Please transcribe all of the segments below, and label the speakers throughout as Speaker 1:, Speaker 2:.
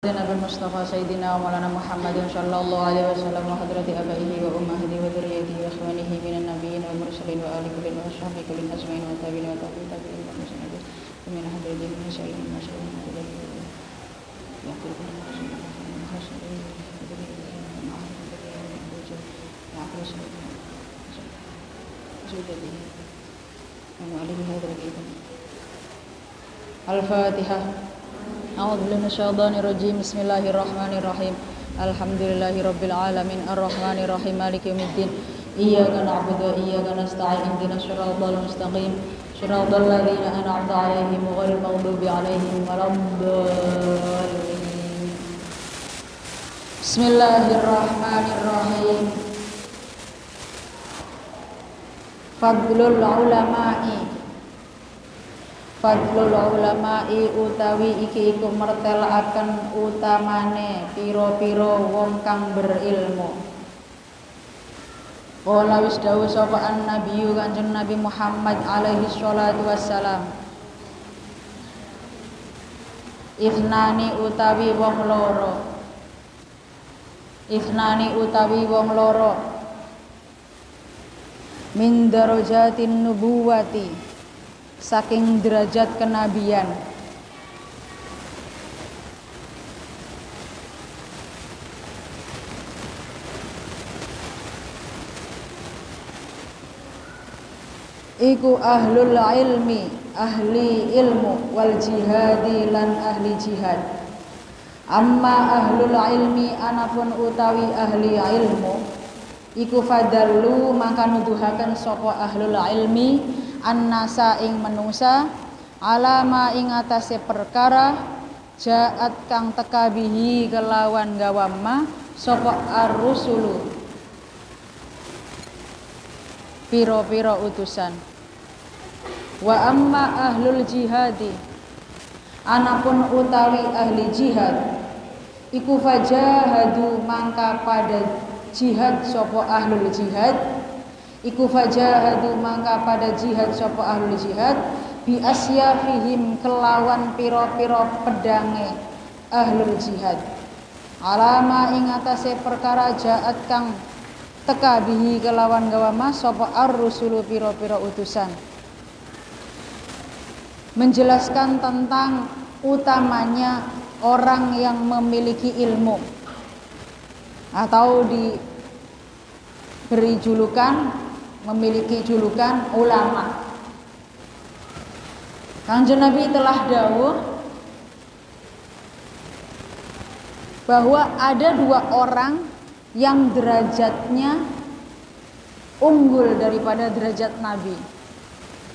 Speaker 1: Nabi Mustafa Sayyidina wa Maulana Muhammadin sallallahu alaihi wasallam wa hadrati abaihi wa ummahatihi wa dzurriyyatihi wa ikhwanihi minan nabiyyin wal mursalin wa ali kullin wa ashabi kullin ajmain wa tabi'in wa tabi'in wa muslimin wa min hadirin min syai'in ma syai'in ya Al-Fatihah. A'udzu billahi minasyaitonir rajim. Bismillahirrahmanirrahim. Alhamdulillahirabbil alamin arrahmanir rahim maliki yaumiddin. Iyyaka na'budu wa iyyaka nasta'in. Ihdinas siratal mustaqim. Shiratal ladzina an'amta 'alaihim ghairil maghdubi 'alaihim waladdallin. Bismillahirrahmanirrahim. Fadlul ulama'i utawi iki iku mertelaken utamane pira-pira wong kang berilmu. Qala wis dawuh sapa an-nabiyyu Kanjeng Nabi Muhammad alaihi sholatu wassalam. Ifnani utawi wong loro. Min darajatin nubuwati. Saking derajat kenabian. Iku ahlul ilmi, ahli ilmu, wal jihadi lan ahli jihad. Amma ahlul ilmi anapun utawi ahli ilmu, iku fadallu maka nuduhaken sapa ahlul ilmi annasa ing manusa alama ing atase perkara jaat kang teka bihi kelawan gawama sapa ar-rusulu pira-pira utusan. Wa amma ahlul jihadi anapun utawi ahli jihad iku fajahadu mangka pada jihad sapa ahlul jihad. Iku fajahadu mangka pada jihad sapa ahlul jihad bi asyafihim kelawan pira-pira pedange ahlul jihad alama ing atase perkara jaat kang teka bihi kelawan gawama sapa ar-rusulu pira-pira utusan. Menjelaskan tentang utamanya orang yang memiliki ilmu atau diberi memiliki julukan ulama. Kanjeng Nabi telah dawuh bahwa ada dua orang yang derajatnya unggul daripada derajat Nabi,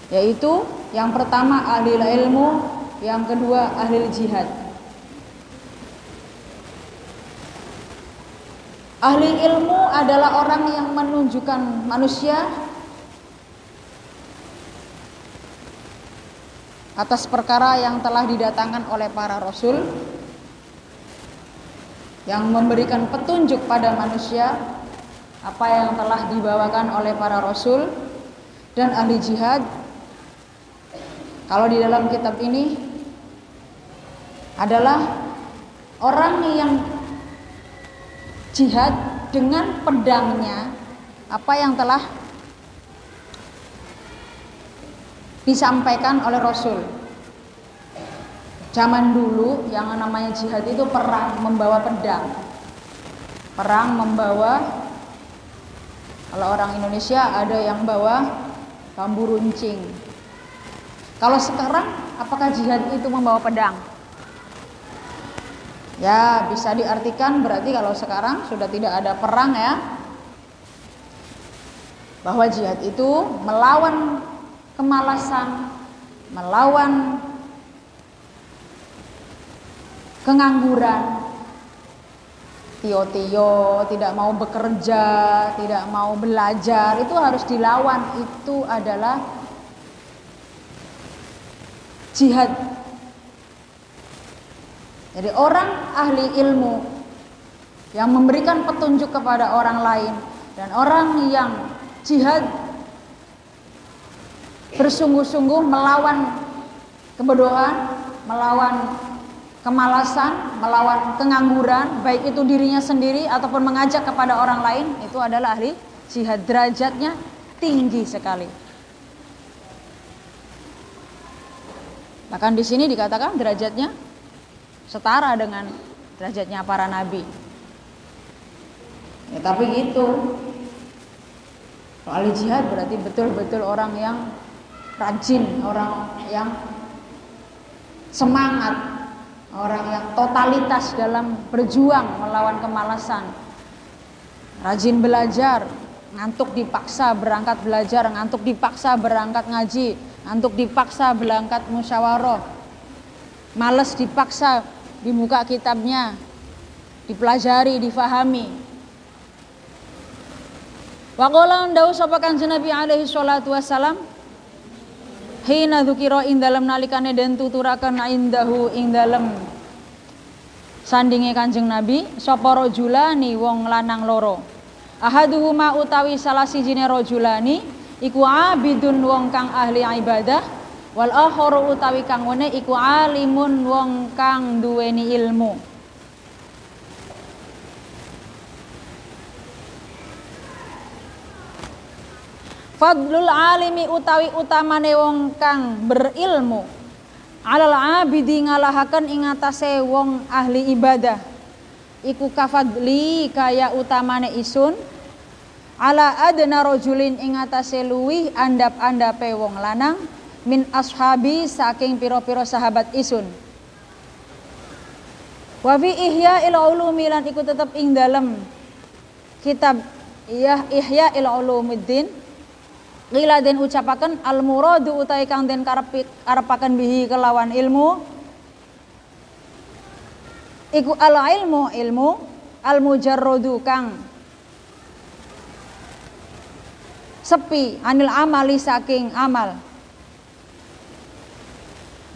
Speaker 1: yaitu yang pertama ahli ilmu, yang kedua ahli jihad. Ahli ilmu adalah orang yang menunjukkan manusia atas perkara yang telah didatangkan oleh para rasul, yang memberikan petunjuk pada manusia apa yang telah dibawakan oleh para rasul. Dan ahli jihad, kalau di dalam kitab ini adalah orang yang jihad dengan pedangnya apa yang telah disampaikan oleh Rasul. Zaman dulu yang namanya jihad itu perang membawa pedang. Perang membawa, kalau orang Indonesia ada yang bawa bambu runcing. Kalau sekarang apakah jihad itu membawa pedang? Ya, bisa diartikan berarti kalau sekarang sudah tidak ada perang ya, bahwa jihad itu melawan kemalasan, melawan kengangguran, tio-tio, tidak mau bekerja, tidak mau belajar, itu harus dilawan. Itu adalah jihad. Jadi orang ahli ilmu yang memberikan petunjuk kepada orang lain, dan orang yang jihad bersungguh-sungguh melawan kebodohan, melawan kemalasan, melawan kengangguran, baik itu dirinya sendiri ataupun mengajak kepada orang lain, itu adalah ahli jihad. Derajatnya tinggi sekali. Bahkan di sini dikatakan derajatnya setara dengan derajatnya para nabi. Ya, tapi gitu. Kalau ahli jihad berarti betul-betul orang yang rajin, orang yang semangat, orang yang totalitas dalam berjuang melawan kemalasan. Rajin belajar, ngantuk dipaksa berangkat belajar, ngantuk dipaksa berangkat ngaji, ngantuk dipaksa berangkat musyawarah. Males dipaksa dibuka kitabnya, dipelajari, difahami. Wa qala ndawu sapa Kanjeng Nabi alaihi salatu wassalam, hina dzukira ing dalem nalikane den tuturaken indahu ing dalem sandinge Kanjeng Nabi sapa rajulani wong lanang loro. Ahaduhuma utawi salah sijine rajulani iku abidun wong kang ahli ibadah, wal akharu utawi kang wene iku alimun wong kang duweni ilmu. Fadlul alimi utawi utamane wong kang berilmu, alal abidi ngalahaken ing atase wong ahli ibadah, iku kafadli kaya utamane isun, ala adna rajulin ing atase luwih andap-andape wong lanang, min ashabi saking pira-pira sahabat isun. Wa fi Ihya'il Ulumi lan iku tetep ing dalem kitab Ihya'il Ulumuddin. Qila den ucapaken al muradu utawi kang den karepaken bihi kelawan ilmu iku al ilmu al mujarradu kang sepi anil amali saking amal,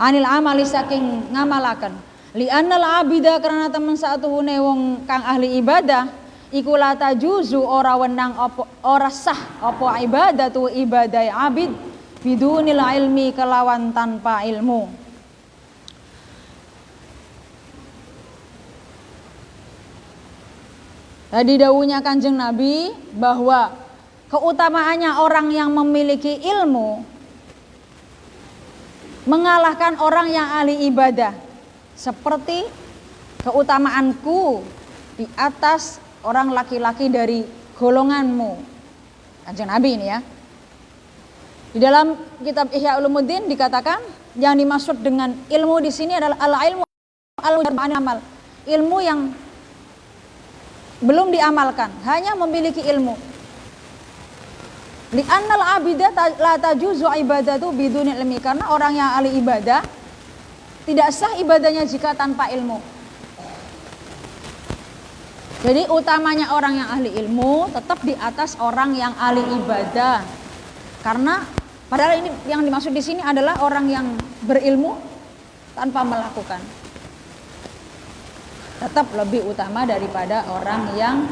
Speaker 1: anil amali saking ngamalaken, li annal abida karena temen satuhune wong kang ahli ibadah iku la tajuzu ora wenang apa ora sah apa ibadatu ibadah abid bidunil ilmi kelawan tanpa ilmu. Tadi dawuhnya Kanjeng Nabi bahwa keutamaannya orang yang memiliki ilmu mengalahkan orang yang ahli ibadah, seperti keutamaanku di atas orang laki-laki dari golonganmu. Kanjeng Nabi ini ya. Di dalam kitab Ihya Ulumuddin dikatakan yang dimaksud dengan ilmu di sini adalah al-ilmu al-amal. Ilmu yang belum diamalkan, hanya memiliki ilmu. Li annal abida la tajuzu ibadatu biduni ilmi, karena orang yang ahli ibadah tidak sah ibadahnya jika tanpa ilmu. Jadi utamanya orang yang ahli ilmu tetap di atas orang yang ahli ibadah. Karena padahal ini yang dimaksud di sini adalah orang yang berilmu tanpa melakukan. Tetap lebih utama daripada orang yang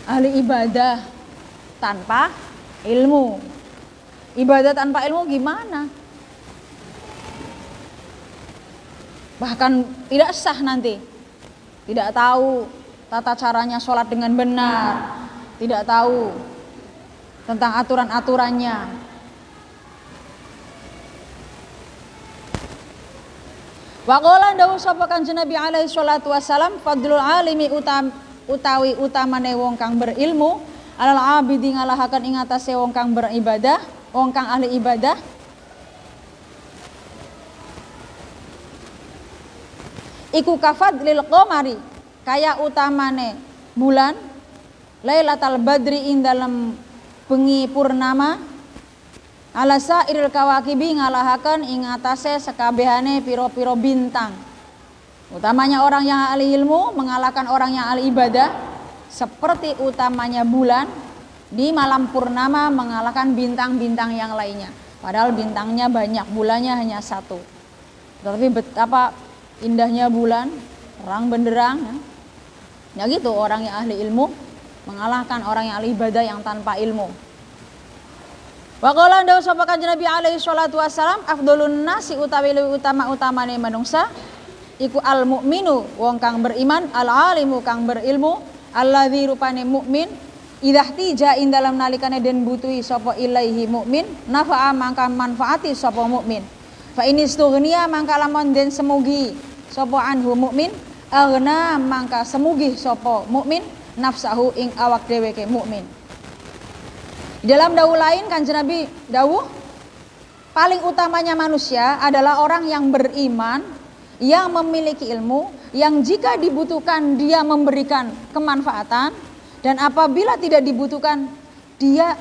Speaker 1: ahli ibadah tanpa ilmu. Ibadah tanpa ilmu gimana? Bahkan tidak sah nanti. Tidak tahu tata caranya sholat dengan benar, tidak tahu tentang aturan-aturannya. Wa qala dawu sapa Kanjeng Nabi alaihi salatu wasalam, fadlul alimi utawi utamane wong kang berilmu, alal abidi ngalahaken ing atase wong kang beribadah, wong kang ahli ibadah. Iku kafadlil qamari, kaya utamane bulan, Lailatul Badri ing dalem bengi purnama, ala sairil kawakibi ngalahaken ing atase sekabehane piro-piro bintang. Utamanya orang yang ahli ilmu mengalahkan orang yang ahli ibadah, seperti utamanya bulan di malam purnama mengalahkan bintang-bintang yang lainnya. Padahal bintangnya banyak, bulannya hanya satu. Tapi betapa indahnya bulan, terang benderang. Ya gitu, orang yang ahli ilmu mengalahkan orang yang ahli ibadah yang tanpa ilmu. Wa qala ndawu sapa Kanjeng Nabi alaihi salatu wasalam, afdhalun nasi utawi utama-utamane manungsa iku al mukminu wong kang beriman, al alimu kang berilmu, alladzi rupane mukmin, idah tija ing dalam nalikane den butuhi sapa ilaihi mukmin, nafa'a mangka manfaati sapa mukmin. Fa inistughniya mangka lamun den semugi sapa anhu mukmin, aghna mangka semugi sapa mukmin nafsahu ing awak dheweke mukmin. Dalam dawuh lain Kanjeng Nabi dawuh, paling utamanya manusia adalah orang yang beriman, yang memiliki ilmu, yang jika dibutuhkan dia memberikan kemanfaatan, dan apabila tidak dibutuhkan dia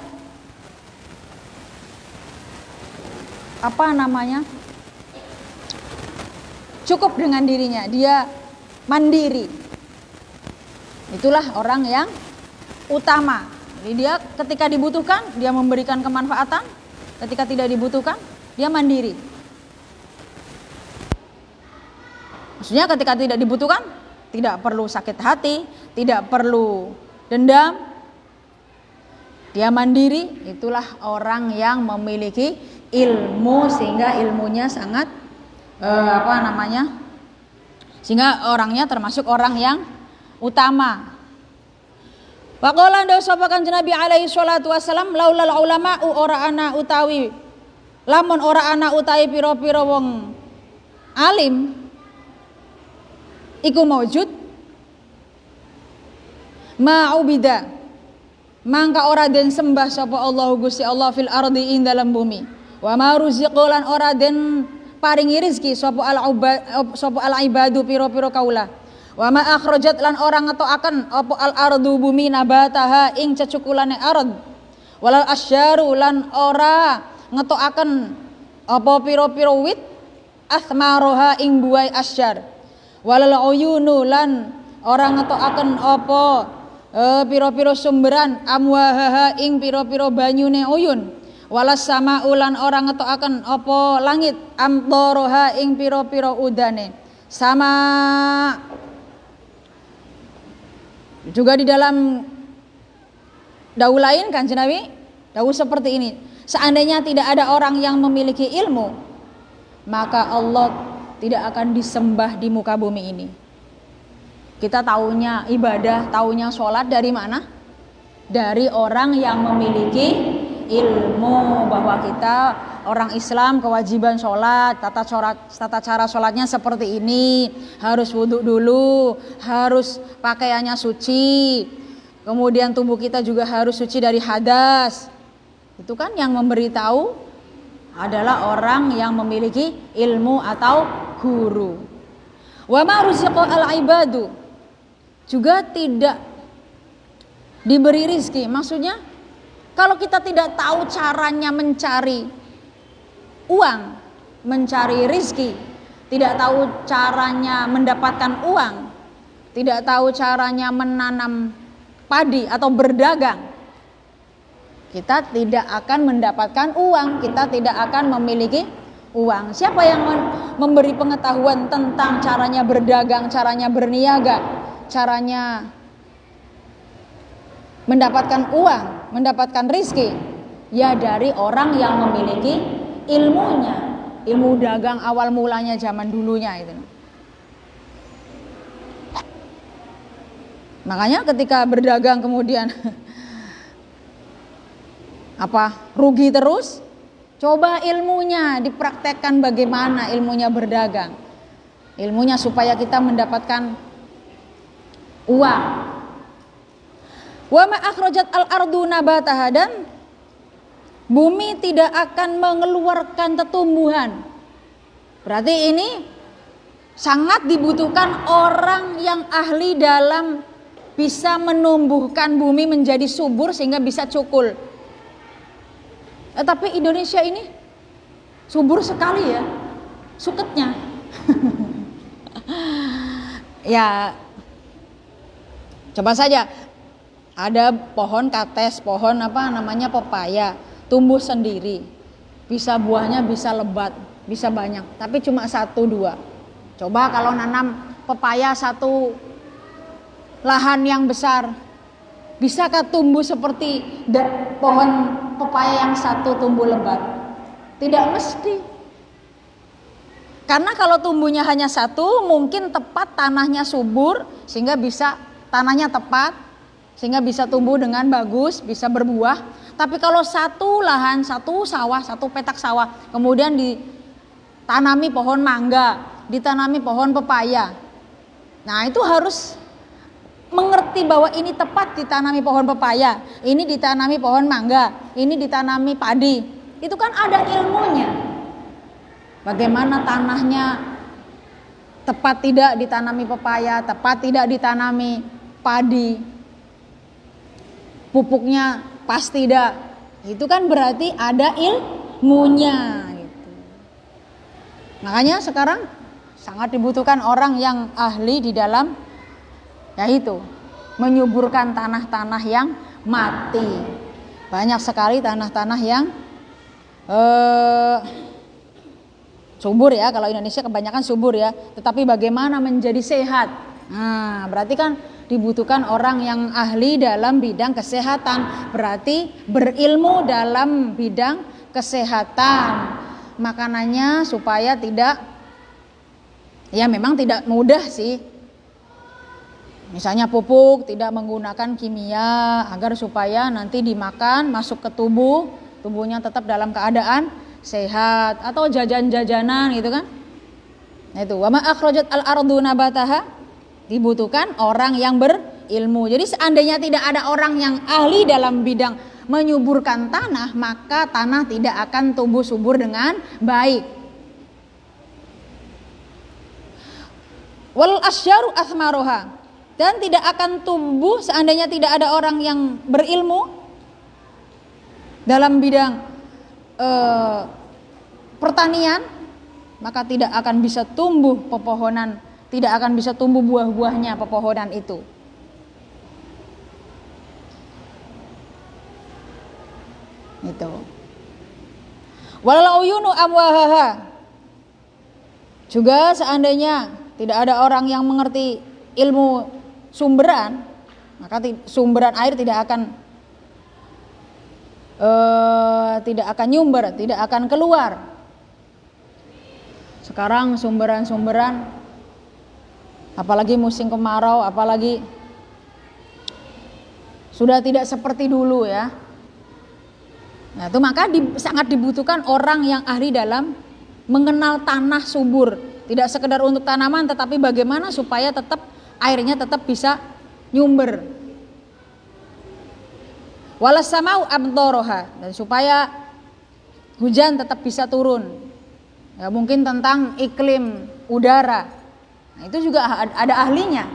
Speaker 1: cukup dengan dirinya, dia mandiri. Itulah orang yang utama. Jadi dia ketika dibutuhkan dia memberikan kemanfaatan, ketika tidak dibutuhkan dia mandiri. Maksudnya ketika tidak dibutuhkan tidak perlu sakit hati, tidak perlu dendam, dia mandiri. Itulah orang yang memiliki ilmu sehingga ilmunya sangat sehingga orangnya termasuk orang yang utama. Waqala ndawu sapa Kanjeng Nabi alaihi salatu wasalam, laulal ulama'u ora ana utawi lamun ora ana utawi pira-pira wong alim iku maujud ma'ubida mangka ora den sembah sapa Allah Gusti Allah fil ardi ing dalam bumi, wa ma ruziqan ora den paringi rezeki sapa al ibadu pira-pira kaula, wa ma akhrajat lan orang ngetokaken apa al ardu bumi nabataha ing cecukulane ard, walal asyaru lan ora ngetokaken apa pira-pira wit athmaroha ing buai asyar, walal uyunu lan ora ngetokaken apa pira-pira sumberan amwahaha ing pira-pira banyune uyun, walas sama ulan orang ngetokaken apa langit amdoroha ing pira-pira udane. Sama juga di dalam dawuh lain Kanjeng Nabi dawuh seperti ini, seandainya tidak ada orang yang memiliki ilmu maka Allah tidak akan disembah di muka bumi ini. Kita taunya ibadah, taunya sholat dari mana? Dari orang yang memiliki ilmu bahwa kita orang Islam kewajiban sholat, tata cara sholatnya seperti ini, harus wudhu dulu, harus pakaiannya suci, kemudian tubuh kita juga harus suci dari hadas. Itu kan yang memberitahu adalah orang yang memiliki ilmu atau guru. Wa ma ruziqa al ibadu, juga tidak diberi rizki. Maksudnya kalau kita tidak tahu caranya mencari uang, mencari rizki, tidak tahu caranya mendapatkan uang, tidak tahu caranya menanam padi atau berdagang, kita tidak akan mendapatkan uang, kita tidak akan memiliki uang. Siapa yang memberi pengetahuan tentang caranya berdagang, caranya berniaga, caranya mendapatkan uang, mendapatkan rizki? Ya dari orang yang memiliki ilmunya, ilmu dagang awal mulanya zaman dulunya itu. Makanya ketika berdagang kemudian rugi terus, coba ilmunya dipraktekkan bagaimana ilmunya berdagang, ilmunya supaya kita mendapatkan uang. Wa ma akhrajat al ardu nabataha, dan bumi tidak akan mengeluarkan tumbuhan. Berarti ini sangat dibutuhkan orang yang ahli dalam bisa menumbuhkan bumi menjadi subur sehingga bisa cukul. Tapi Indonesia ini subur sekali ya suketnya. Ya coba saja, ada pohon kates, pohon pepaya, tumbuh sendiri, bisa buahnya bisa lebat, bisa banyak, tapi cuma 1-2. Coba kalau nanam pepaya satu lahan yang besar, bisakah tumbuh seperti pohon pepaya yang satu tumbuh lebat? Tidak mesti. Karena kalau tumbuhnya hanya satu, mungkin tepat tanahnya subur sehingga bisa tanahnya tepat sehingga bisa tumbuh dengan bagus, bisa berbuah. Tapi kalau satu lahan, satu sawah, satu petak sawah, kemudian ditanami pohon mangga, ditanami pohon pepaya. Nah, itu harus mengerti bahwa ini tepat ditanami pohon pepaya, ini ditanami pohon mangga, ini ditanami padi. Itu kan ada ilmunya. Bagaimana tanahnya tepat tidak ditanami pepaya, tepat tidak ditanami padi. Pupuknya pas tidak. Itu kan berarti ada ilmunya gitu. Makanya sekarang sangat dibutuhkan orang yang ahli di dalam yaitu menyuburkan tanah-tanah yang mati. Banyak sekali tanah-tanah yang subur ya, kalau Indonesia kebanyakan subur ya, tetapi bagaimana menjadi sehat? Nah, berarti kan dibutuhkan orang yang ahli dalam bidang kesehatan, berarti berilmu dalam bidang kesehatan. Makanannya supaya tidak, ya memang tidak mudah sih. Misalnya pupuk tidak menggunakan kimia agar supaya nanti dimakan masuk ke tubuh, tubuhnya tetap dalam keadaan sehat, atau jajan-jajanan gitu kan. Nah itu wa ma akhrajat al-ardu nabataha, dibutuhkan orang yang berilmu. Jadi seandainya tidak ada orang yang ahli dalam bidang menyuburkan tanah, maka tanah tidak akan tumbuh subur dengan baik. Wal asyaru athmaroha, dan tidak akan tumbuh seandainya tidak ada orang yang berilmu dalam bidang pertanian, maka tidak akan bisa tumbuh pepohonan, tidak akan bisa tumbuh buah-buahnya pepohonan itu. Itu. Walau yunu amwahaha, juga seandainya tidak ada orang yang mengerti ilmu sumberan, maka sumberan air tidak akan nyumber, tidak akan keluar. Sekarang sumberan-sumberan, apalagi musim kemarau, apalagi sudah tidak seperti dulu ya. Nah, itu maka sangat dibutuhkan orang yang ahli dalam mengenal tanah subur, tidak sekedar untuk tanaman, tetapi bagaimana supaya tetap airnya tetap bisa nyumber. Walas samau amtoroha, dan supaya hujan tetap bisa turun. Ya, mungkin tentang iklim udara. Nah, itu juga ada ahlinya.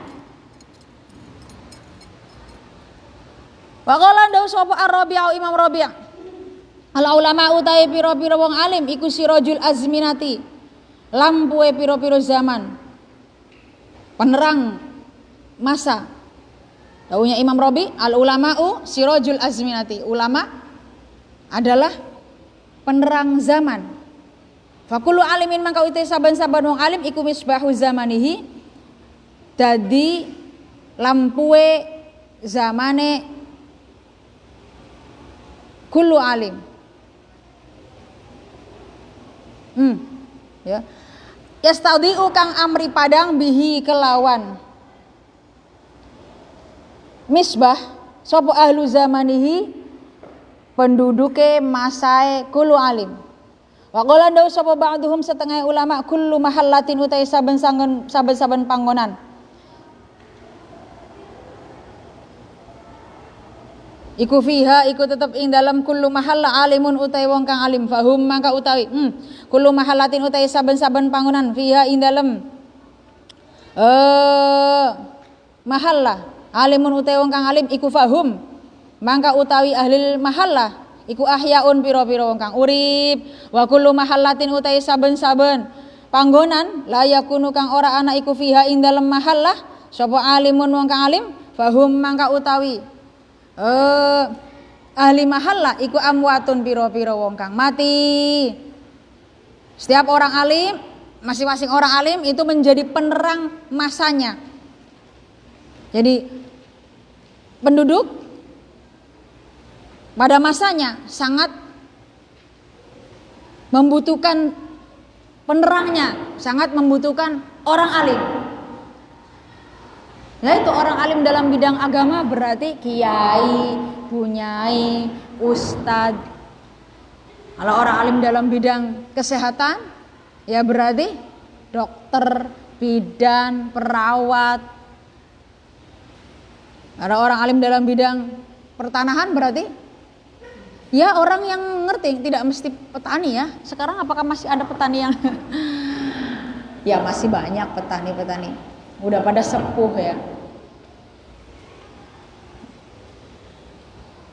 Speaker 1: Wa qala dawu sapa ar-Rabi'u Imam Rabi', al ulama utahe pira-pira wong alim iku sirajul azminati, lampuhe pira-pira zaman, penerang masa. Dawuhnya Imam Rabi', al ulama'u sirajul azminati, ulama adalah penerang zaman. Fakulu alimin mangka uti saban-saban wong alim iku misbahu zamanihi, dadi lampue zamane kullu alim. Ya. Yastaudiu kang amri padang bihi kelawan misbah sapa ahlu zamanihi, penduduke masae kullu alim. Wa qala dawu sapa ba'duhum setengah ulama kullu mahallatin utai saben-saben panggonan. Iku fiha iku tetep ing dalam kullu mahalla alimun utai wong kang alim, fahum mangka utawi kullu mahallatin utai saben-saben panggonan fiha ing dalam mahalla alimun utai wong kang alim iku fahum mangka utawi ahli mahalla iku ahyaun pira-pira wong kang urip. Wa kullu mahallatin utai saben-saben panggonan la yakunu kang ora ana iku fiha ing dalem mahallah sapa alimun wong kang alim, fahum mangka utawi ahli mahallah iku amwatun pira-pira wong kang mati. Setiap orang alim, masing-masing orang alim itu menjadi penerang masanya. Jadi penduduk pada masanya sangat membutuhkan penerangnya sangat membutuhkan orang alim. Yaitu orang alim dalam bidang agama berarti kiai, bunyai, ustadz. Kalau orang alim dalam bidang kesehatan, ya berarti dokter, bidan, perawat. Ada orang alim dalam bidang pertanahan berarti ya orang yang ngerti, tidak mesti petani ya. Sekarang apakah masih ada petani yang ya masih banyak petani-petani. Udah pada sepuh ya.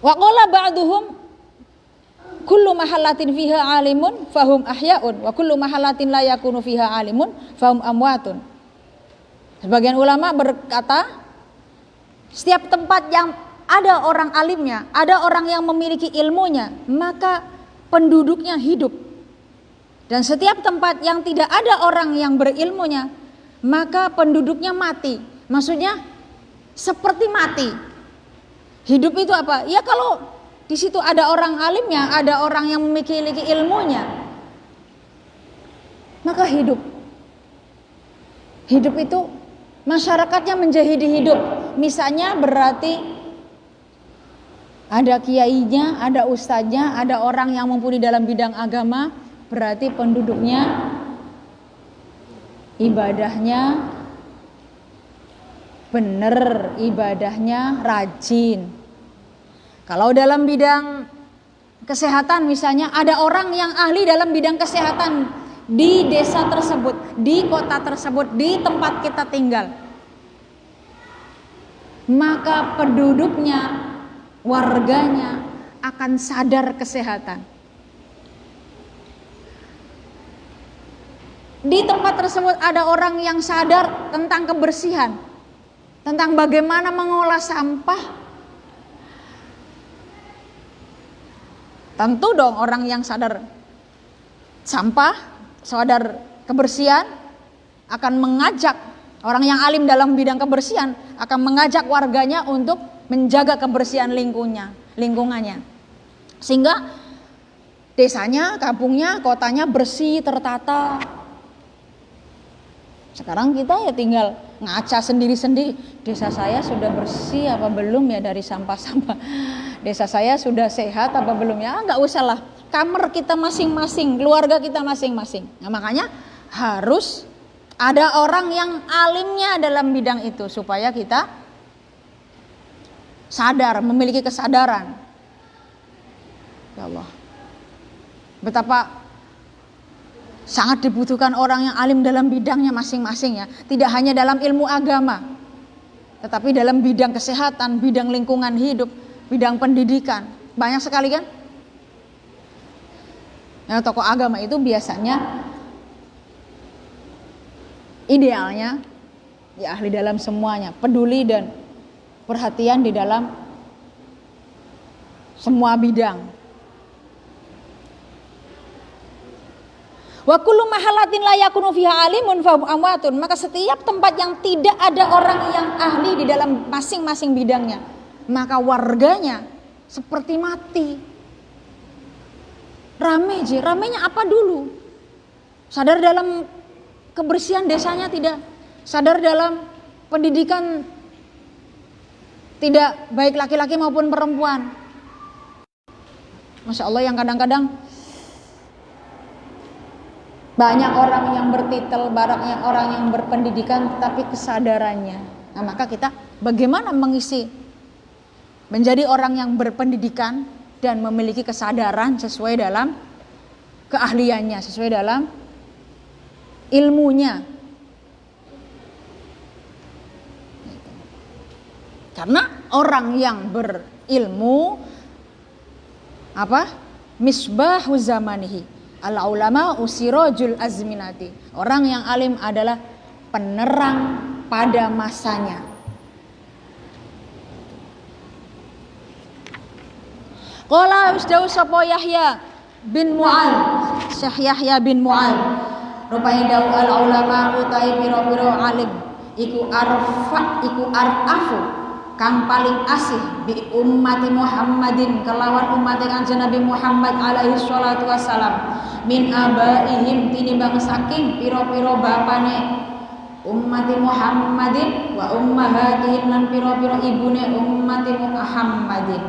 Speaker 1: Wa qala ba'duhum kullu mahallatin fiha alimun fahum ahya'un wa kullu mahallatin la yakunu fiha alimun fahum amwatun. Sebagian ulama berkata, setiap tempat yang ada orang alimnya, ada orang yang memiliki ilmunya, maka penduduknya hidup. Dan setiap tempat yang tidak ada orang yang berilmunya, maka penduduknya mati. Maksudnya seperti mati. Hidup itu apa? Ya kalau di situ ada orang alimnya, ada orang yang memiliki ilmunya, maka hidup. Hidup itu masyarakatnya menjadi hidup. Misalnya berarti ada kiainya, ada ustadznya, ada orang yang mumpuni dalam bidang agama, berarti penduduknya ibadahnya benar, ibadahnya rajin. Kalau dalam bidang kesehatan misalnya ada orang yang ahli dalam bidang kesehatan di desa tersebut, di kota tersebut, di tempat kita tinggal, maka penduduknya, warganya akan sadar kesehatan. Di tempat tersebut ada orang yang sadar tentang kebersihan, tentang bagaimana mengolah sampah. Tentu dong orang yang sadar sampah, sadar kebersihan akan mengajak, orang yang alim dalam bidang kebersihan akan mengajak warganya untuk menjaga kebersihan lingkungannya. Sehingga desanya, kampungnya, kotanya bersih, tertata. Sekarang kita ya tinggal ngaca sendiri-sendiri. Desa saya sudah bersih apa belum ya dari sampah-sampah. Desa saya sudah sehat apa belum ya. Enggak usah lah. Kamar kita masing-masing, keluarga kita masing-masing. Nah, makanya harus ada orang yang alimnya dalam bidang itu supaya kita sadar, memiliki kesadaran. Ya Allah. Betapa sangat dibutuhkan orang yang alim dalam bidangnya masing-masing ya. Tidak hanya dalam ilmu agama, tetapi dalam bidang kesehatan, bidang lingkungan hidup, bidang pendidikan. Banyak sekali kan? Nah, tokoh agama itu biasanya idealnya ya ahli dalam semuanya, peduli dan perhatian di dalam semua bidang. Wa kullu mahalatin la yakunu fiha alimun fa amwatun. Maka setiap tempat yang tidak ada orang yang ahli di dalam masing-masing bidangnya, maka warganya seperti mati. Rame je, ramenya apa dulu? Sadar dalam kebersihan desanya tidak, sadar dalam pendidikan tidak baik laki-laki maupun perempuan. Masya Allah, yang kadang-kadang banyak orang yang bertitel, banyak orang yang berpendidikan tapi kesadarannya. Nah, maka kita bagaimana mengisi menjadi orang yang berpendidikan dan memiliki kesadaran sesuai dalam keahliannya, sesuai dalam ilmunya. Karena orang yang berilmu misbahu zamanihi. Al-ulama usirajul azminati. Orang yang alim adalah penerang pada masanya. Qala usdau sapa Yahya bin Mu'al, Syekh Yahya bin Mu'al. Rupane dawuh al-ulama utai pira-pira alim iku arafu kang paling asih bi ummati Muhammadin kelawan umat Kanjeng Nabi Muhammad alaihi salatu wassalam min abaihim tinimbang saking piro-piro bapane ummati Muhammadin wa ummahatihim lan piro-piro ibune ummati Muhammadin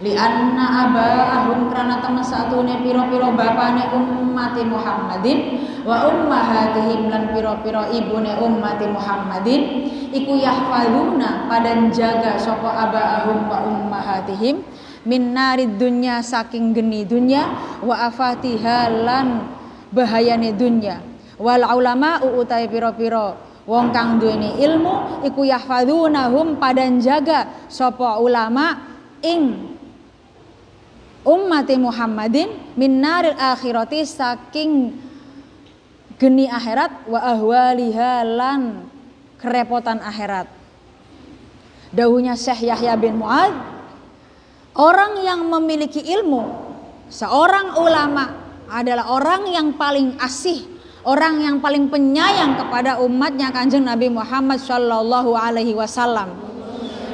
Speaker 1: li anna abaahum karena temen satune piro-piro bapane ummati Muhammadin wa ummahatihim lan piro-piro ibune ummati Muhammadin iku yahfaduna padan jaga sapa abaahum wa ummahatihim min narid dunya saking geni dunya wa afatiha lan bahayane dunya wal ulama utai piro-piro wong kang duweni ilmu iku yahfadunahum padan jaga sapa ulama ing ummati Muhammadin min naril akhirati saking geni akhirat wa ahwaliha lan kerepotan akhirat. Dawuhnya Syekh Yahya bin Mu'adz, orang yang memiliki ilmu, seorang ulama adalah orang yang paling asih, orang yang paling penyayang kepada umatnya Kanjeng Nabi Muhammad sallallahu alaihi wasallam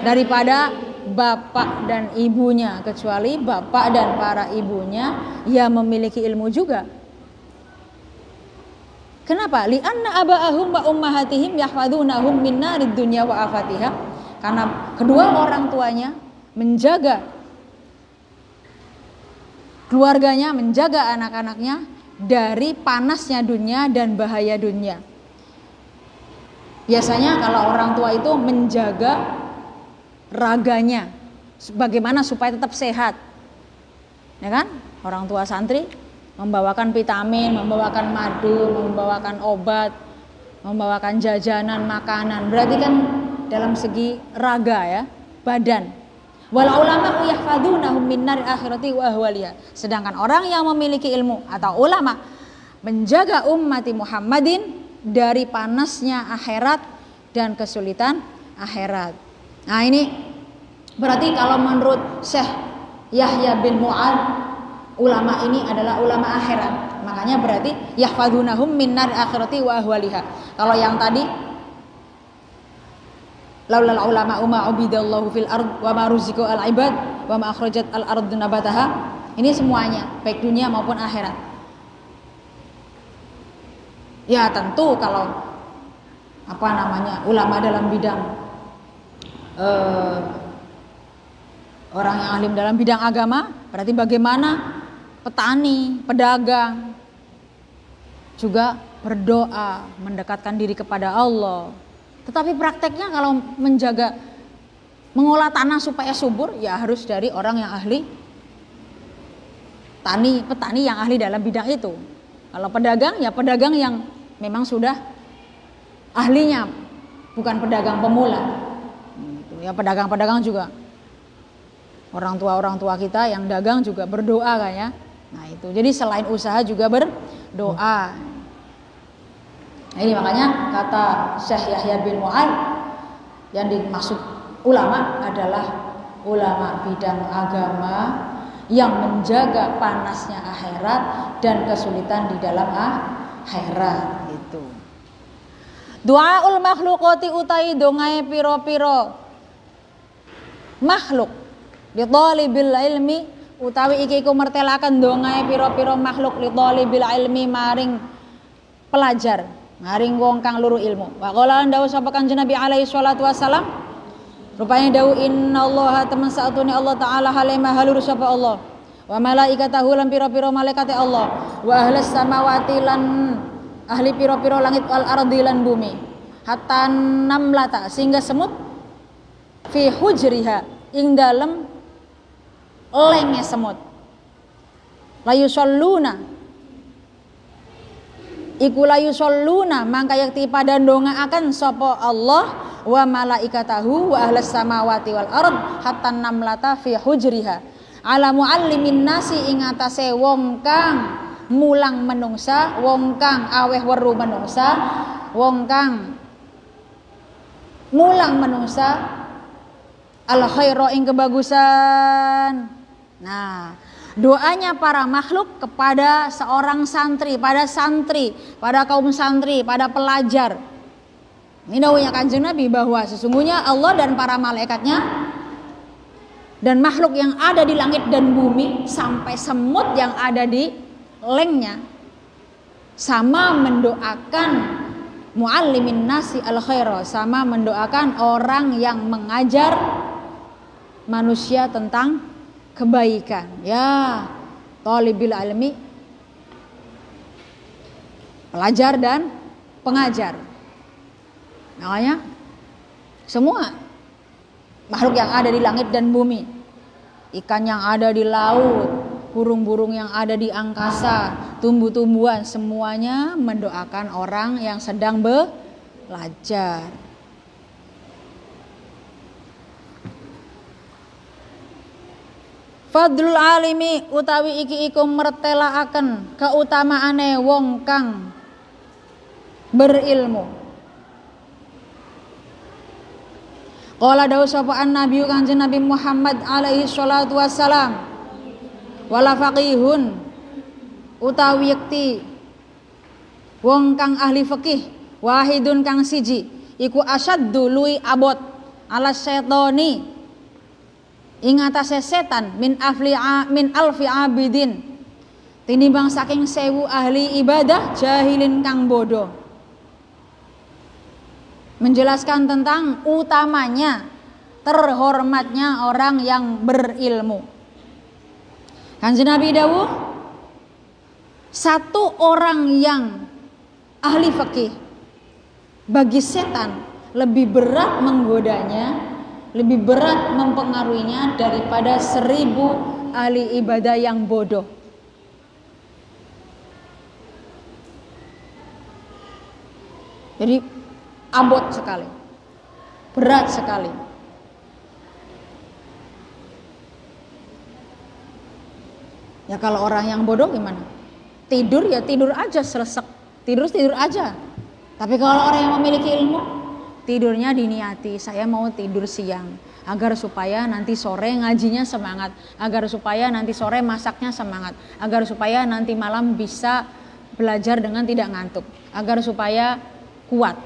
Speaker 1: daripada bapak dan ibunya, kecuali bapak dan para ibunya yang memiliki ilmu juga. Kenapa? Li'anna abaahum wa ummahatihim yahfadunahum min narid dunya wa afatiha. Karena kedua orang tuanya menjaga keluarganya, menjaga anak-anaknya dari panasnya dunia dan bahaya dunia. Biasanya kalau orang tua itu menjaga raganya bagaimana supaya tetap sehat, ya kan? Orang tua santri membawakan vitamin, membawakan madu, membawakan obat, membawakan jajanan, makanan. Berarti kan dalam segi raga ya, badan. Wal ulama yahfadunahum min nar akhirati wa ahwaliha. Sedangkan orang yang memiliki ilmu atau ulama menjaga ummati Muhammadin dari panasnya akhirat dan kesulitan akhirat. Nah ini berarti kalau menurut Syekh Yahya bin Mu'adz ulama ini adalah ulama akhirat. Makanya berarti yahfadunahum min nar akhirati wa ahwaliha. Kalau yang tadi laulal ulama umma ubidallahu fil ard wa ma ruziqu al ibad wa ma akhrajat al ard nabataha. Ini semuanya baik dunia maupun akhirat. Ya tentu kalau ulama dalam bidang orang yang alim dalam bidang agama, berarti bagaimana petani, pedagang juga berdoa, mendekatkan diri kepada Allah. Tetapi prakteknya kalau mengolah tanah supaya subur, ya harus dari orang yang ahli petani yang ahli dalam bidang itu. Kalau pedagang, ya pedagang yang memang sudah ahlinya, bukan pedagang pemula. Ya pedagang-pedagang juga orang tua kita yang dagang juga berdoa kan ya. Nah itu jadi selain usaha juga berdoa. Nah, ini makanya kata Syekh Yahya bin Mu'adz yang dimaksud ulama adalah ulama bidang agama yang menjaga panasnya akhirat dan kesulitan di dalam akhirat itu. Du'aul makhluqati utai dongae piro-piro makhluk li thalibil ilmi utawi iki iku mertelaken dongae pira-pira makhluk li thalibil ilmi maring pelajar, maring wong kang luru ilmu. Wa qala dawuh sapa Kanjeng Nabi alaihi salatu wasalam, rupane dawuh innallaha temen saatune Allah taala halema halur sapa Allah wa malaikatahu lan pira-pira malaikate Allah wa ahli samawati lan ahli pira-pira langit wal ardi lan bumi hatta namlata sehingga semut fi hujriha ing dalem lenge semut layu salluna iku layu salluna mangka yakti pada ndongaaken sapa Allah wa malaikatahu wa ahlas samawati wal ard hatta namlata fi hujriha ala muallimin nasi ing atase wong kang mulang menungsa, wong kang aweh weru menungsa, wong kang mulang menungsa al khaira ing kebagusan. Nah, doanya para makhluk kepada seorang santri, pada kaum santri, pada pelajar. Ini dawuhnya Kanjeng Nabi bahwa sesungguhnya Allah dan para malaikatnya dan makhluk yang ada di langit dan bumi sampai semut yang ada di lengnya sama mendoakan muallimin nasi al khaira, sama mendoakan orang yang mengajar manusia tentang kebaikan. Ya, thalibil ilmi, pelajar dan pengajar. Makanya semua makhluk yang ada di langit dan bumi, ikan yang ada di laut, burung-burung yang ada di angkasa, tumbuh-tumbuhan, semuanya mendoakan orang yang sedang belajar. Fadlul alimi utawi iki iku mertelaaken keutamaane wong kang berilmu. Qala dawu sapa an-nabi kanjeng Nabi Muhammad alaihi salatu wassalam, wala faqihun utawi yekti wong kang ahli fikih, wahidun kang siji iku asyaddu luwi abot ala syaitani ing atase setan min alfi abidin tinimbang saking 1000 ahli ibadah jahilin kang bodoh. Menjelaskan tentang utamanya, terhormatnya orang yang berilmu. Kanjeng Nabi dawuh, satu orang yang ahli fikih bagi setan lebih berat menggodanya, lebih berat mempengaruhinya daripada 1000 ahli ibadah yang bodoh. Jadi abot sekali, berat sekali. Ya kalau orang yang bodoh gimana? Tidur ya tidur aja, selesek. Tidur aja. Tapi kalau orang yang memiliki ilmu, tidurnya diniati, saya mau tidur siang agar supaya nanti sore ngajinya semangat, agar supaya nanti sore masaknya semangat, agar supaya nanti malam bisa belajar dengan tidak ngantuk, agar supaya kuat.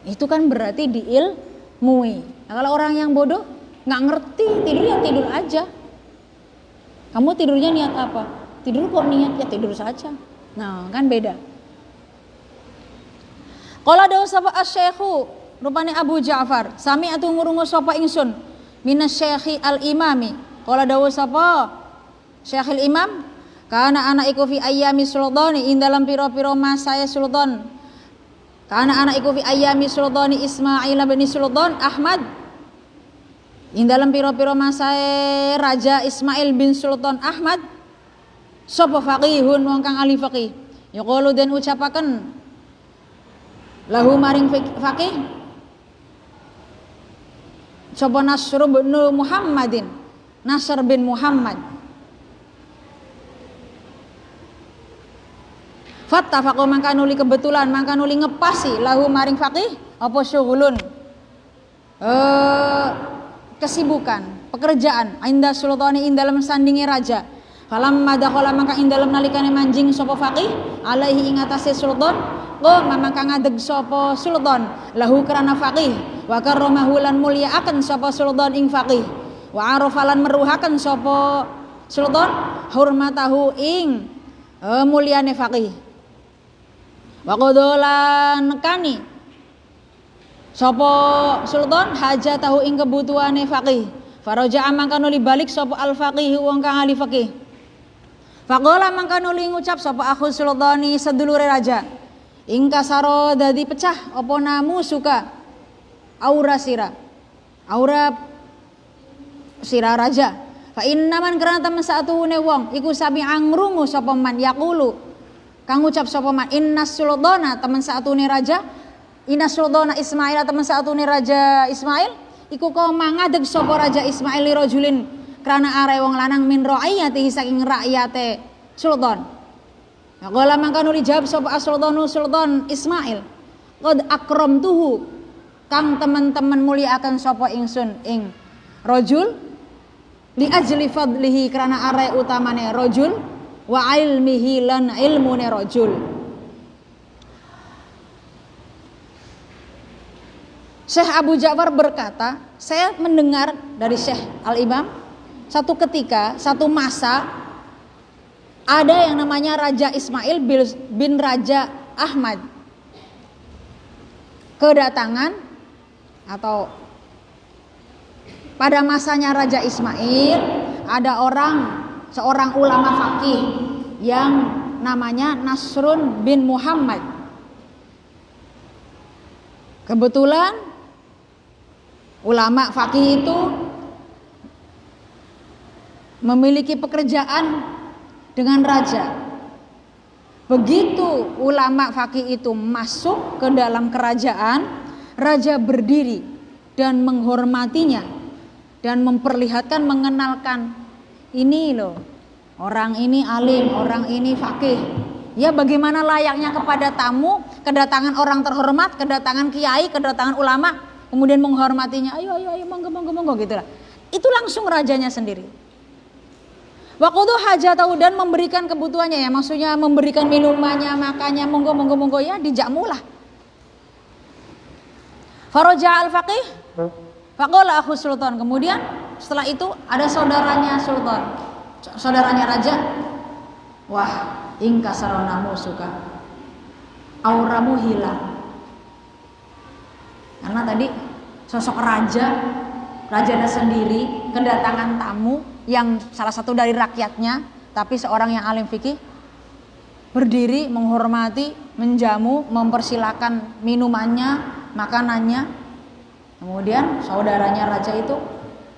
Speaker 1: Itu kan berarti diilmui. Nah, kalau orang yang bodoh nggak ngerti, tidur ya tidur aja. Kamu tidurnya niat apa? Tidur kok niat ya tidur saja. Nah kan beda. Qala dawu sapa asy-syaikhu rupane Abu Ja'far sami atu ngurungu sapa ingsun minasy-syaikhi al-imami. Qala dawu sapa Syekhil Imam kana ana iku fi ayyami sultani ing dalam pira-pira masaya sultan. Kana anak iku fi ayyami sultani Ismail bin Sultan Ahmad ing dalam pira-pira masae Raja Ismail bin Sultan Ahmad sapa faqihun wong kang ahli faqih yaqulu den ucapaken lahu maring faqih sapa Nasr bin Muhammadin, Nasr bin Muhammad. Fattafaqu mangka nuli kebetulan mangka nuli ngepasi lahu maring faqih apa syughulun kesibukan pekerjaan inda sultani ing dalem sandinge raja. Falam madakhala mangka ing dalem nalikane manjing sapa faqih alaihi ing atase sultan mangka ngadeg sapa sultan lahu karana faqih wa karramahu lan mulyaaken sapa sultan ing faqih wa arafalan meruhaken sapa sultan hurmatahu ing mulyane faqih. Wa qadolan nekani sapa sultan hajatahu ing kebutuhane faqih. Faraja'a mangka nuli balik sapa al faqih wong kang ahli faqih. Faqala mangka nuli ngucap sapa akhu sultani sedulure raja. Ing kasaro dadi pecah apa namu suka aura sira raja. Fa innaman karena temen satune wong iku sami angrungu sapa man yaqulu kang ngucap sapa man innas sultana temen satune raja, innas sultana Ismail temen satune raja Ismail iku kok mangadeg sapa raja Ismail li rajulin krana are wong lanang min ra'iyati saking rakyate sultan. Qala mangka nuli jawab sapa as-sultanu sultan Ismail qad akramtuhu kang teman-teman mulyaaken sapa ingsun ing rajul li ajli fadlihi krana are utamane rajul wa ilmihi lan ilmune rajul. Syekh Abu Ja'far berkata, saya mendengar dari Syekh Al-Imam satu ketika, satu masa Ada yang namanya Raja Ismail bin Raja Ahmad. Kedatangan atau pada masanya Raja Ismail ada seorang ulama fakih yang namanya Nasrun bin Muhammad. Kebetulan ulama fakih itu memiliki pekerjaan dengan raja. Begitu ulama fakih itu masuk ke dalam kerajaan, raja berdiri dan menghormatinya dan memperlihatkan, mengenalkan, ini loh, orang ini alim, orang ini fakih. Ya, bagaimana layaknya kepada tamu, kedatangan orang terhormat, kedatangan kiai, kedatangan ulama, kemudian menghormatinya, ayo monggo gitu lah. Itu langsung rajanya sendiri. Waqudu hajatahu, dan memberikan kebutuhannya, ya maksudnya memberikan minumannya, makannya, monggo ya, dijamulah. Faraja al-faqih faqala akhu sultan. Kemudian setelah itu ada saudaranya sultan, saudaranya raja. Wah, ingkasarona suka, auramu hilang. Karena tadi sosok rajanya sendiri kedatangan tamu yang salah satu dari rakyatnya, tapi seorang yang alim fikih, berdiri menghormati, menjamu, mempersilakan minumannya, makanannya. Kemudian saudaranya raja itu,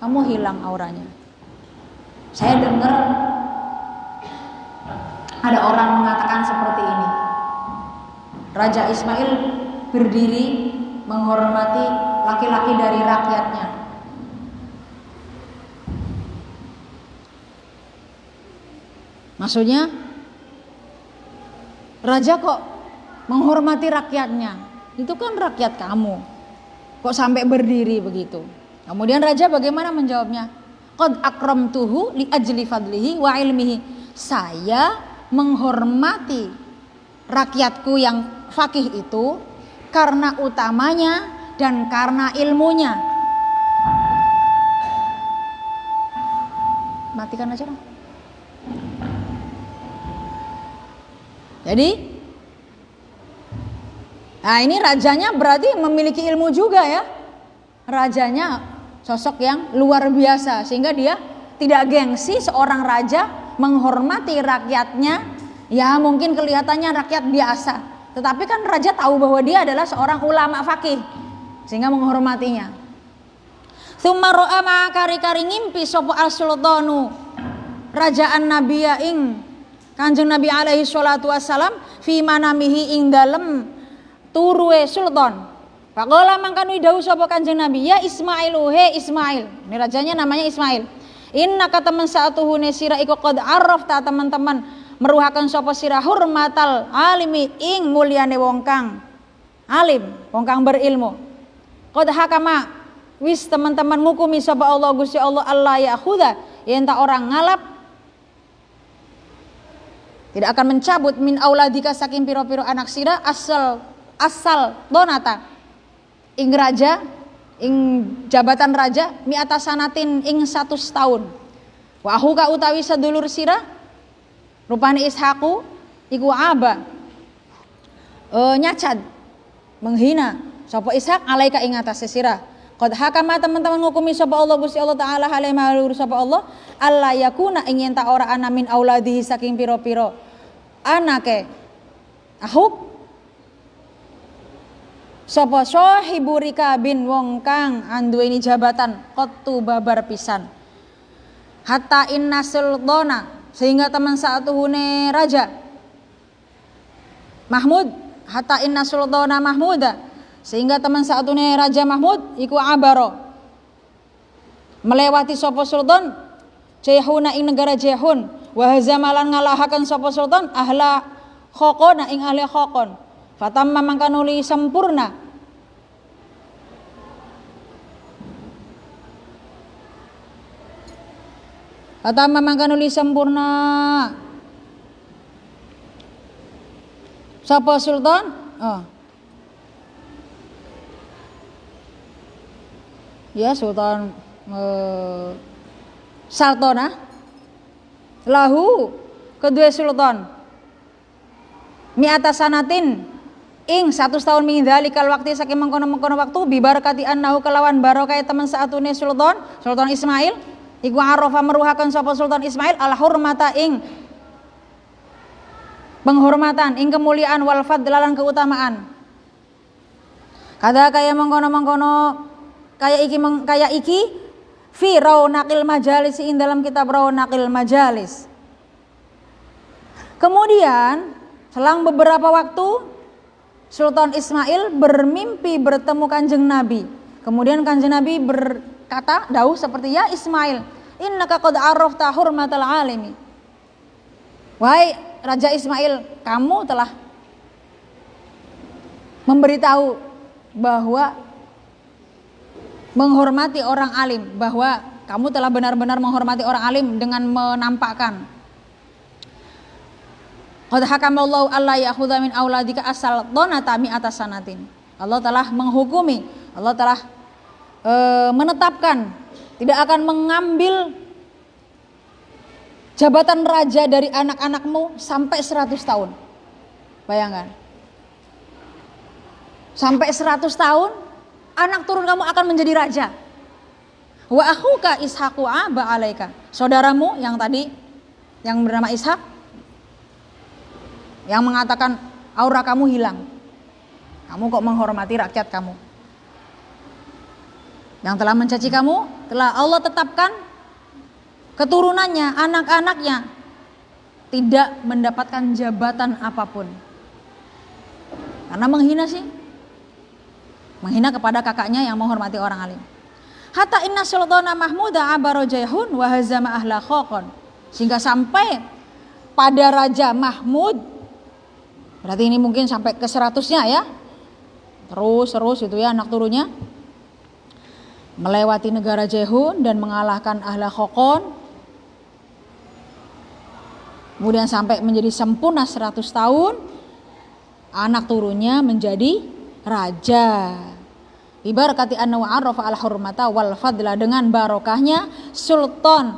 Speaker 1: kamu hilang auranya. Saya dengar ada orang mengatakan seperti ini. Raja Ismail berdiri menghormati laki-laki dari rakyatnya. Maksudnya raja kok menghormati rakyatnya? Itu kan rakyat kamu. Kok sampai berdiri begitu? Kemudian raja bagaimana menjawabnya? Qad akramtuhu li ajli fadlihi wa ilmihi. Saya menghormati rakyatku yang fakih itu karena utamanya dan karena ilmunya. Matikan aja dong. Jadi, nah ini rajanya berarti memiliki ilmu juga ya. Rajanya sosok yang luar biasa, sehingga dia tidak gengsi seorang raja menghormati rakyatnya. Ya mungkin kelihatannya rakyat biasa, tetapi kan raja tahu bahwa dia adalah seorang ulama fakih, sehingga menghormatinya. Tsumma ra'a ma kari-kari ngimpi sapa as-sultanu rajaan nabiya ing Kanjeng Nabi alaihi salatu wassalam fi manamihi ing dalem turuwe sultan. Faqala mangkanu dawuh sapa Kanjeng Nabi, ya Ismailu, he Ismail. Ini rajanya namanya Ismail. Inna kata teman saatuhune sira iku qad arafta, teman-teman meruhaken sapa sira hurmatal alimi ing mulyane wong kang alim, wong kang berilmu. Qad hakama wis teman-teman ngukumi sapa Allah Gusti Allah Allah ya khuda, yen tak orang ngalap tidak akan mencabut min auladika saking piro-piro anak sira asal donata ing raja ing jabatan raja mi'ata sanatin ing 100 tahun. Wa ahuka utawi sedulur sira rupane Ishaqu iku aba nyacad menghina sapa Ishaq alaika ing atase sira. Qad hakama teman-teman ngukumi sapa Allah Gusti Allah taala hale malur sapa Allah alla yakuna ing yen ta ora ana min auladihi saking piro-piro anake ahuk sapa sahibu rikabin wong kang anduweni jabatan qattu babar pisan hatta inna sultana sehingga teman saatuhune raja Mahmud hatta inna sultana Mahmuda sehingga teman saatuhune raja Mahmud iku abaro melewati sapa sultan Jehuna ing negara Jehun wa hazamalan ngalahaken sapa sultan ahla khokona ing ahli khokon fatamma mangkanuli sempurna sapa sultan ya sultan Saltona lahu kedua sultan mi'ata sanatin ing 100 tahun min dzalikal waqti saking mengkono-mengkono waktu bi barakati annahu kelawan barokah teman saatune sultan Ismail iku arafa meruhaken sapa Sultan Ismail al hurmata ing penghormatan ing kemuliaan wal fadlan keutamaan. Kada kaya mengkono-mengkono kaya iki fi raunaqil majalis ing dalam kitab raunaqil majalis. Kemudian selang beberapa waktu Sultan Ismail bermimpi bertemu Kanjeng Nabi. Kemudian Kanjeng Nabi berkata, dawuh seperti ya Ismail, innaka qad arafta hurmatal alimi. Wahai Raja Ismail, kamu telah memberitahu bahwa menghormati orang alim, bahwa kamu telah benar-benar menghormati orang alim dengan menampakkan qad hakamallahu alla ya'khudha min auladika asal donata mi'ata sanatin. Allah telah menghukumi, Allah telah menetapkan tidak akan mengambil jabatan raja dari anak-anakmu sampai 100 tahun. Bayangkan. Sampai 100 tahun anak turun kamu akan menjadi raja. Wa akhuka Ishaqu aba alaika. Saudaramu yang tadi yang bernama Ishak yang mengatakan aura kamu hilang. Kamu kok menghormati rakyat kamu. Yang telah mencaci kamu, telah Allah tetapkan keturunannya, anak-anaknya tidak mendapatkan jabatan apapun. Karena menghina sih. Menghina kepada kakaknya yang menghormati orang alim. Hatta inna sultana Mahmuda abarojayhun wa hazama ahla khokon. Sehingga sampai pada Raja Mahmud, berarti ini mungkin sampai ke 100-nya ya. Terus itu ya anak turunnya. Melewati negara Jehun dan mengalahkan ahla khokon. Kemudian sampai menjadi sempurna 100 tahun. Anak turunnya menjadi raja. Ibarakati anna wa'arafa al hurmata wal fadla, dengan barokahnya Sultan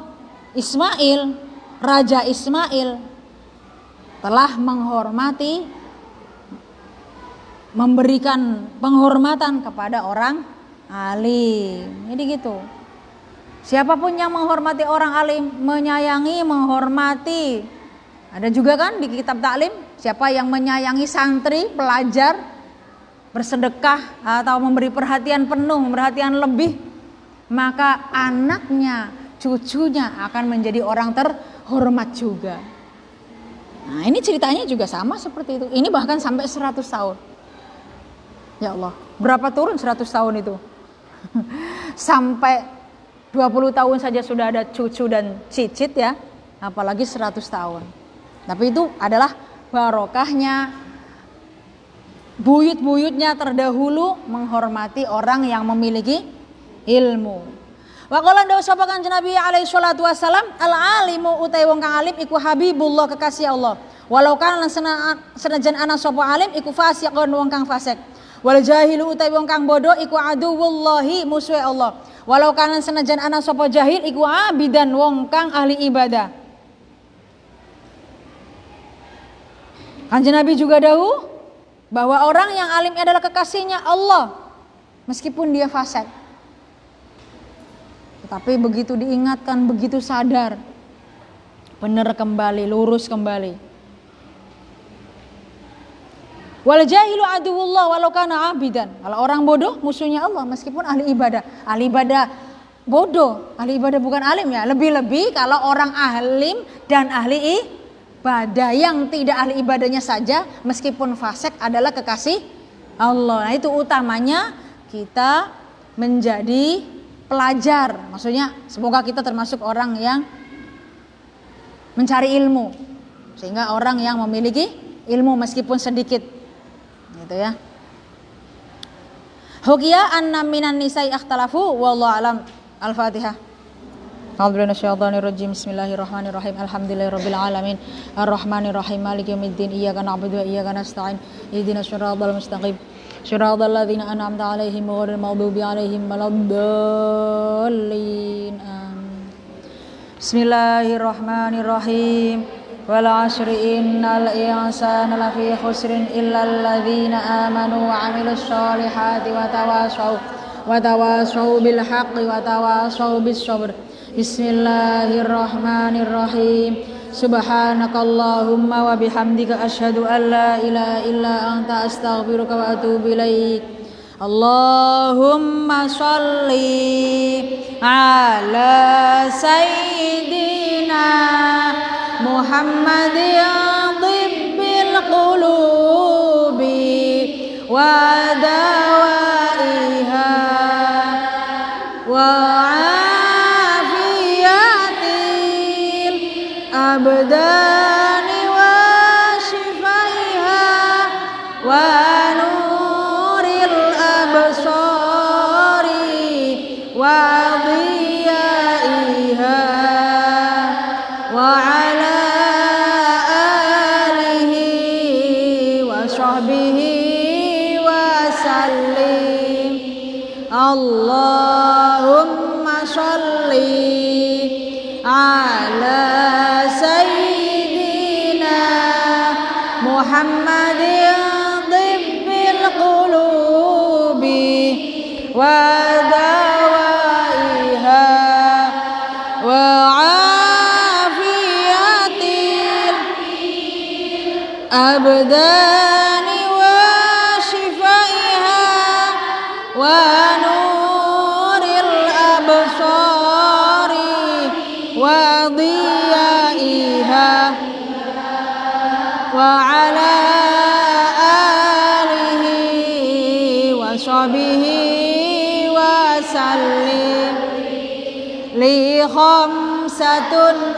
Speaker 1: Ismail, Raja Ismail telah menghormati, memberikan penghormatan kepada orang alim. Jadi gitu. Siapapun yang menghormati orang alim, menyayangi, menghormati. Ada juga kan di kitab taklim, siapa yang menyayangi santri, pelajar, bersedekah atau memberi perhatian penuh, perhatian lebih, maka anaknya, cucunya akan menjadi orang terhormat juga. Nah, ini ceritanya juga sama seperti itu. Ini bahkan sampai 100 tahun. Ya Allah, berapa turun 100 tahun itu? Sampai 20 tahun saja sudah ada cucu dan cicit ya, apalagi 100 tahun. Tapi itu adalah barokahnya, buyut-buyutnya terdahulu menghormati orang yang memiliki ilmu. Wa qala dawu sapa Kanjeng Nabi alaihi salatu wasalam, al alimu utai wong kang alim iku habibullah, kekasih Allah. Walau kana senajan ana sapa alim iku fasiqun, wong kang fasik. Wal jahilu utai wong kang bodoh iku aduwullahi, musuhe Allah. Walau kana senajan ana sapa jahil iku abidan, wong kang ahli ibadah. Kanjeng Nabi juga dahulu bahwa orang yang alim adalah kekasihnya Allah meskipun dia fasik. Tetapi begitu diingatkan, begitu sadar, benar kembali, lurus kembali. Wal jahilu aduwullah walau kana abidan. Kalau orang bodoh musuhnya Allah meskipun ahli ibadah. Ahli ibadah bodoh, ahli ibadah bukan alim ya. Lebih-lebih kalau orang alim dan ahli ibadah, yang tidak ahli ibadahnya saja meskipun fasik adalah kekasih Allah. Nah, itu utamanya kita menjadi pelajar. Maksudnya semoga kita termasuk orang yang mencari ilmu, sehingga orang yang memiliki ilmu meskipun sedikit. Gitu ya. Hukiya anna minan nisa'i ikhtalafu wallahu alam. Al-Fatihah. A'udzubillahi minasyaitonir rajim. Bismillahirrahmanirrahim. Alhamdulillahirabbil alamin. Arrahmanirrahim. Maliki yaumiddin. Iyyaka na'budu wa iyyaka nasta'in. Ihdinas siratal mustaqim. Siratal ladzina an'amta 'alaihim ghairil maghdubi 'alaihim waladdallin. Bismillahirrahmanirrahim. والعصر إن الإنسان لفي خسر إلا الذين آمنوا وعملوا الصالحات وتواصوا بالحق وتواصوا بالصبر. بسم الله الرحمن الرحيم. سبحانك اللهم وبحمدك أشهد أن لا إله إلا أنت أستغفرك وأتوب إليك. اللهم صل على سيدنا محمد طب القلوب ودوائها وعافية الأبدان وشفائها ونور الأبصار وضيائها وعلى آله وصحبه وسلم. اللهم صل على سيدنا محمد طب القلوب ودوائها وعافية الأبدان وشفائها ونور الأبصار وضيائها وعلى آله وصحبه وسلم. لي خمسة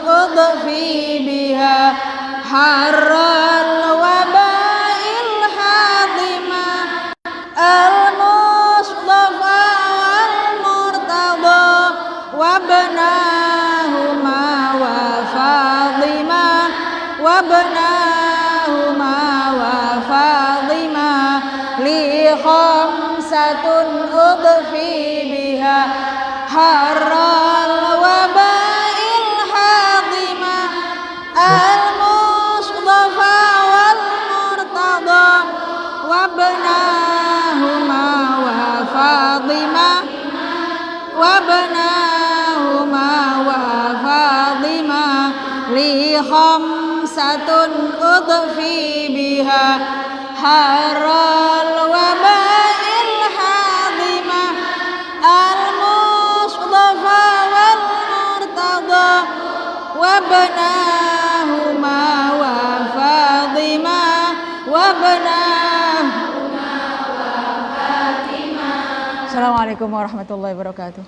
Speaker 1: أضفي بها حر الوباء الحاضمة المصطفى والمرتضى وابناهما وفاطمة لي خمسة أضفي بها حر الوباء الحاضمة المصطفى والمرتضى وابناهما وفاطمة لي خمسة أضفي بها حر الوباء الحاضمة المصطفى والمرتضى وابناهما وفاطمة Assalamualaikum warahmatullahi wabarakatuh.